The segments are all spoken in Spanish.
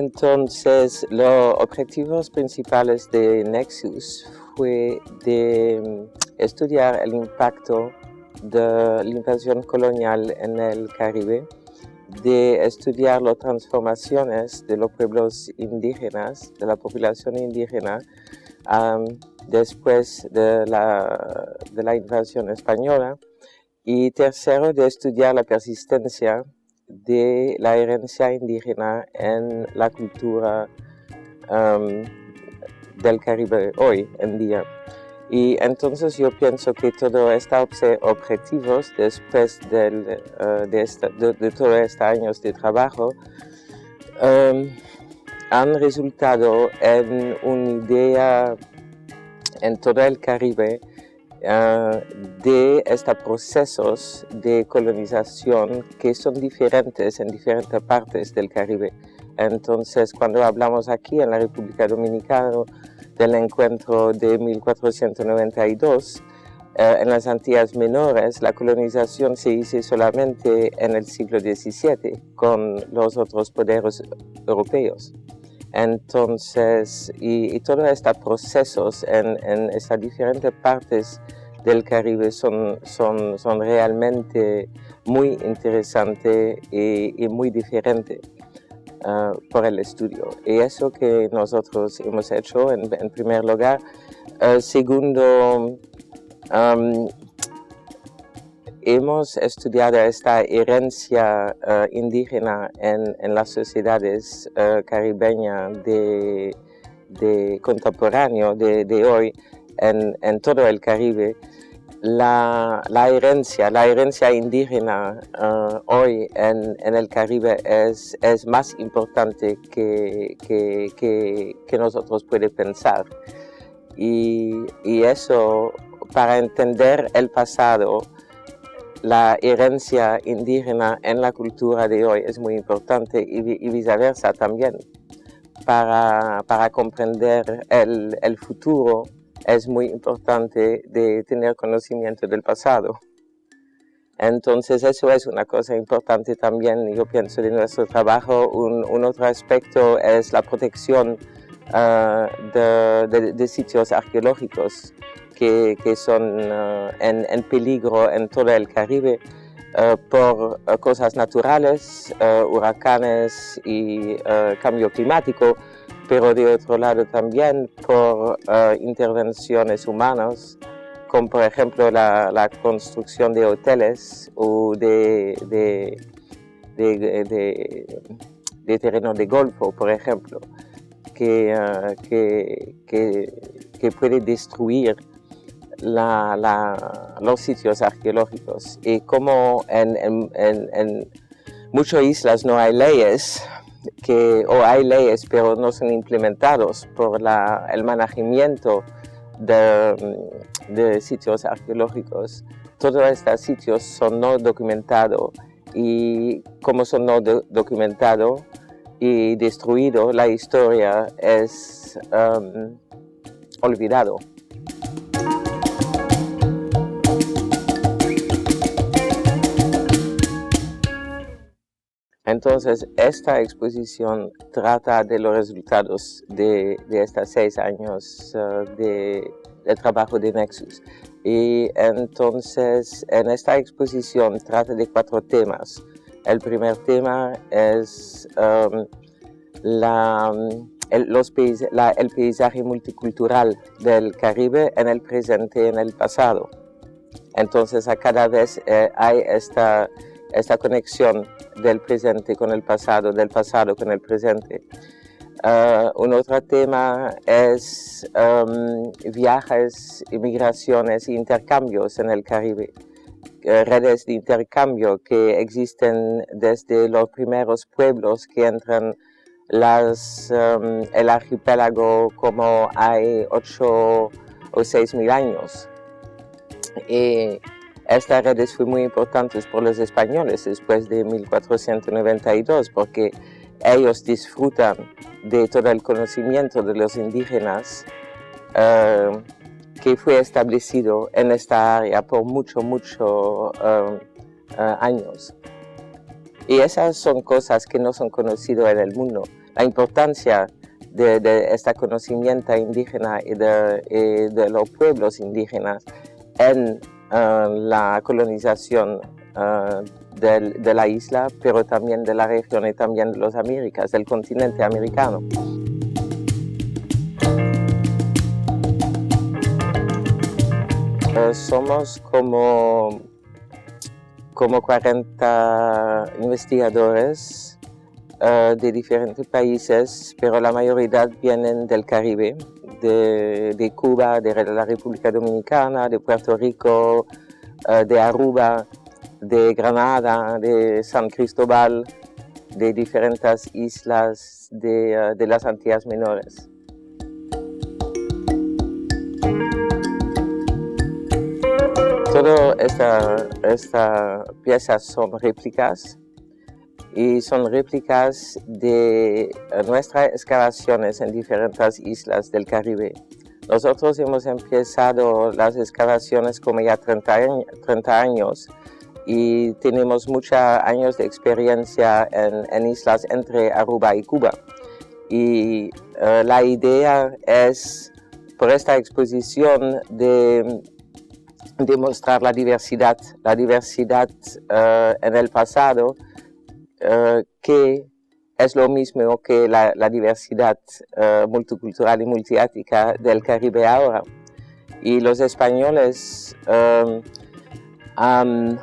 Entonces, los objetivos principales de Nexus fue de estudiar el impacto de la invasión colonial en el Caribe, de estudiar las transformaciones de los pueblos indígenas, de la población indígena, después de la invasión española, y tercero, de estudiar la persistencia de la herencia indígena en la cultura del Caribe hoy en día. Y entonces yo pienso que todos estos objetivos, después de todos estos años de trabajo, han resultado en una idea en todo el Caribe de estos procesos de colonización que son diferentes en diferentes partes del Caribe. Entonces, cuando hablamos aquí en la República Dominicana del encuentro de 1492, en las Antillas Menores, la colonización se hizo solamente en el siglo XVII con los otros poderes europeos. Entonces, y todos estos procesos en estas diferentes partes del Caribe son realmente muy interesantes y muy diferentes por el estudio. Y eso que nosotros hemos hecho en primer lugar. Segundo, hemos estudiado esta herencia indígena en las sociedades caribeñas de contemporáneo, de hoy, en todo el Caribe. La herencia indígena hoy en el Caribe es más importante que nosotros podemos pensar. Y eso, para entender el pasado, la herencia indígena en la cultura de hoy es muy importante y viceversa también. Para comprender el futuro es muy importante de tener conocimiento del pasado. Entonces eso es una cosa importante también, yo pienso, de nuestro trabajo. Un otro aspecto es la protección de sitios arqueológicos que son en peligro en todo el Caribe por cosas naturales, huracanes y cambio climático, pero de otro lado también por intervenciones humanas, como por ejemplo la construcción de hoteles o de terreno de golfo, por ejemplo, que puede destruir los sitios arqueológicos. Y como en muchas islas no hay leyes, o hay leyes pero no son implementados por el manejamiento de sitios arqueológicos. Todos estos sitios son no documentados, y como son no documentados y destruidos, la historia es olvidado. Entonces, esta exposición trata de los resultados de estos 6 años de trabajo de Nexus. Y entonces, en esta exposición trata de 4 temas. El primer tema es el paisaje multicultural del Caribe en el presente y en el pasado. Entonces, a cada vez hay esta conexión del presente con el pasado, del pasado con el presente. Un otro tema es viajes, inmigraciones e intercambios en el Caribe. Redes de intercambio que existen desde los primeros pueblos que entran el archipiélago como hay 8 o 6 mil años. Y estas redes fueron muy importantes por los españoles después de 1492, porque ellos disfrutan de todo el conocimiento de los indígenas que fue establecido en esta área por muchos años. Y esas son cosas que no son conocidas en el mundo. la importancia de este conocimiento indígena y de los pueblos indígenas en la colonización de la isla, pero también de la región y también de las Américas, del continente americano. Somos como 40 investigadores de diferentes países, pero la mayoría vienen del Caribe, de Cuba, de la República Dominicana, de Puerto Rico, de Aruba, de Granada, de San Cristóbal, de diferentes islas de las Antillas Menores. Todas estas piezas son réplicas y son réplicas de nuestras excavaciones en diferentes islas del Caribe. Nosotros hemos empezado las excavaciones como ya 30 años y tenemos muchos años de experiencia en islas entre Aruba y Cuba. Y la idea es, por esta exposición, de mostrar la diversidad en el pasado, que es lo mismo que la diversidad multicultural y multiétnica del Caribe ahora. Y los españoles han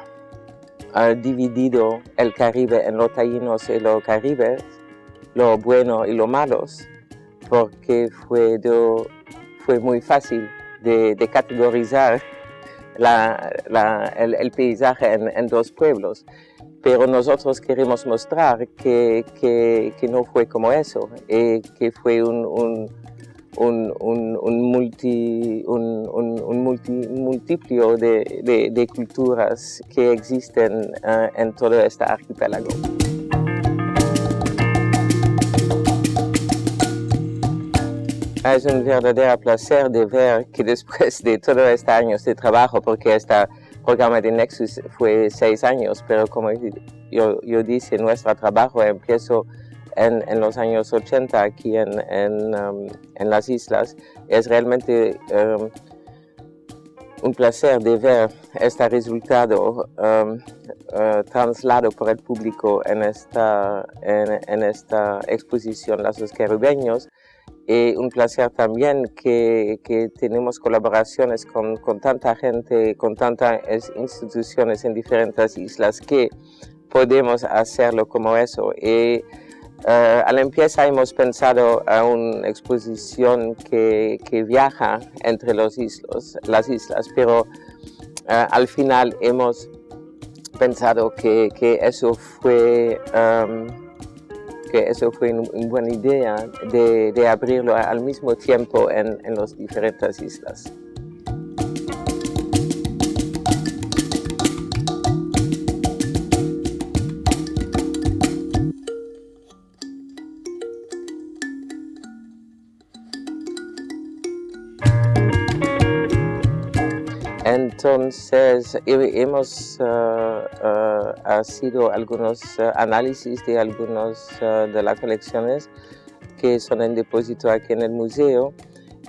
dividido el Caribe en los taínos y los caribes, lo bueno y lo malos, porque fue muy fácil de categorizar el paisaje en dos pueblos, pero nosotros queremos mostrar que no fue como eso, que fue un multiplio de culturas que existen en todo este archipiélago. Es un verdadero placer de ver que después de todos estos años de trabajo, porque este programa de Nexus fue 6 años, pero como yo dije, nuestro trabajo empezó en los años 80 aquí en las islas. Es realmente un placer de ver este resultado trasladado por el público en esta exposición Lazos Caribeños. Y un placer también que tenemos colaboraciones con tanta gente, con tantas instituciones en diferentes islas, que podemos hacerlo como eso. Y al empezar hemos pensado a una exposición que viaja entre las islas, pero al final hemos pensado que eso fue una buena idea de abrirlo al mismo tiempo en las diferentes islas. Entonces, hemos sido algunos análisis de algunas de las colecciones que son en depósito aquí en el museo,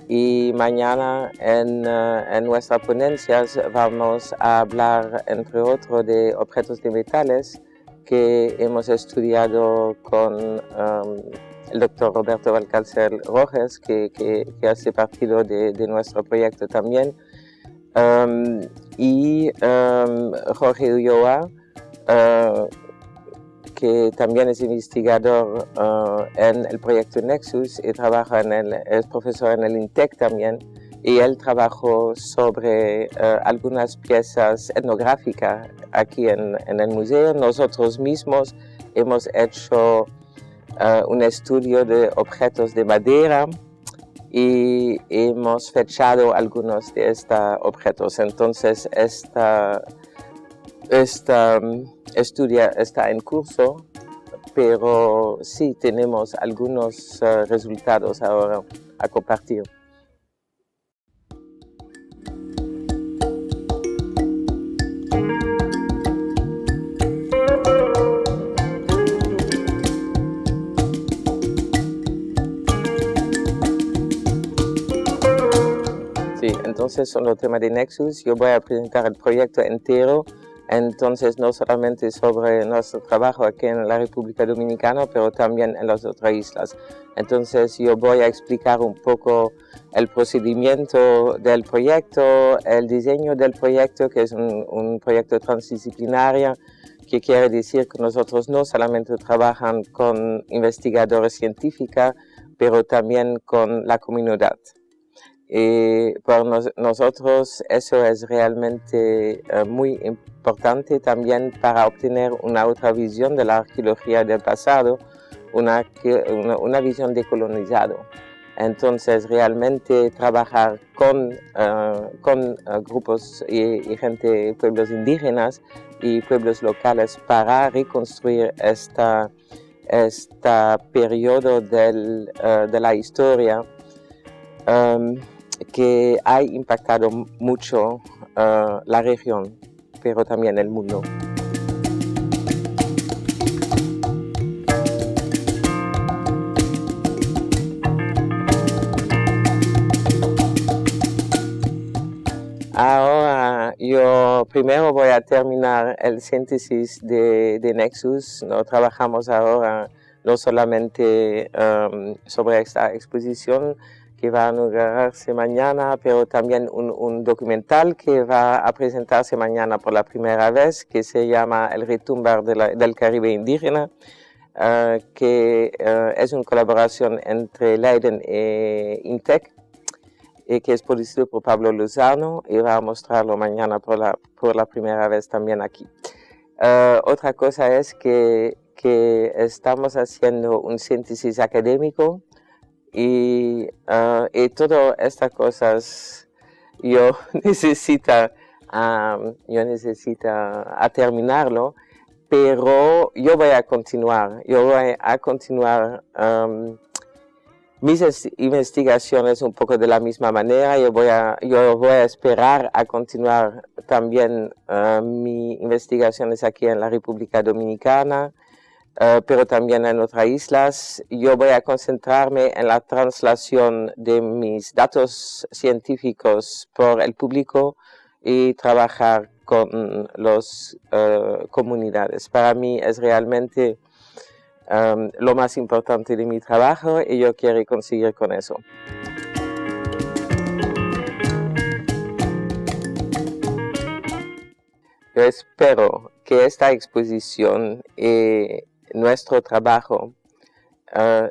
y mañana en nuestras ponencias vamos a hablar, entre otros, de objetos de metales que hemos estudiado con el doctor Roberto Valcárcel Rojas, que hace parte de nuestro proyecto también. Y Jorge Ulloa, que también es investigador en el proyecto Nexus y es profesor en el INTEC también, y él trabajó sobre algunas piezas etnográficas aquí en el museo. Nosotros mismos hemos hecho un estudio de objetos de madera y hemos fechado algunos de estos objetos. Entonces, esta estudio está en curso, pero sí tenemos algunos resultados ahora a compartir. Entonces, en el tema de Nexus, yo voy a presentar el proyecto entero. Entonces, no solamente sobre nuestro trabajo aquí en la República Dominicana, pero también en las otras islas. Entonces, yo voy a explicar un poco el procedimiento del proyecto, el diseño del proyecto, que es un proyecto transdisciplinario, que quiere decir que nosotros no solamente trabajamos con investigadores científicos, pero también con la comunidad. Y para nosotros eso es realmente muy importante también para obtener una otra visión de la arqueología del pasado, una visión decolonizado. Entonces realmente trabajar con grupos y gente, pueblos indígenas y pueblos locales para reconstruir este periodo de la historia que ha impactado mucho la región, pero también el mundo. Ahora yo primero voy a terminar el síntesis de Nexus. No trabajamos ahora no solamente sobre esta exposición que va a inaugurarse mañana, pero también un documental que va a presentarse mañana por la primera vez, que se llama El retumbar del Caribe indígena, que es una colaboración entre Leiden e Intec, que es producido por Pablo Lozano, y va a mostrarlo mañana por la primera vez también aquí. Otra cosa es que estamos haciendo un síntesis académico y todas estas cosas yo necesito terminarlo, pero yo voy a continuar. Mis investigaciones un poco de la misma manera. Yo voy a esperar a continuar también mis investigaciones aquí en la República Dominicana, pero también en otras islas. Yo voy a concentrarme en la traslación de mis datos científicos por el público y trabajar con las comunidades. Para mí es realmente lo más importante de mi trabajo y yo quiero conseguir con eso. Yo espero que esta exposición y nuestro trabajo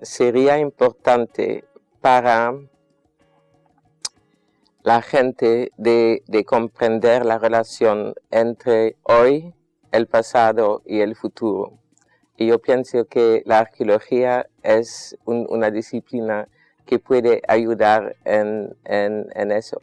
sería importante para la gente de comprender la relación entre hoy, el pasado y el futuro. Y yo pienso que la arqueología es una disciplina que puede ayudar en eso.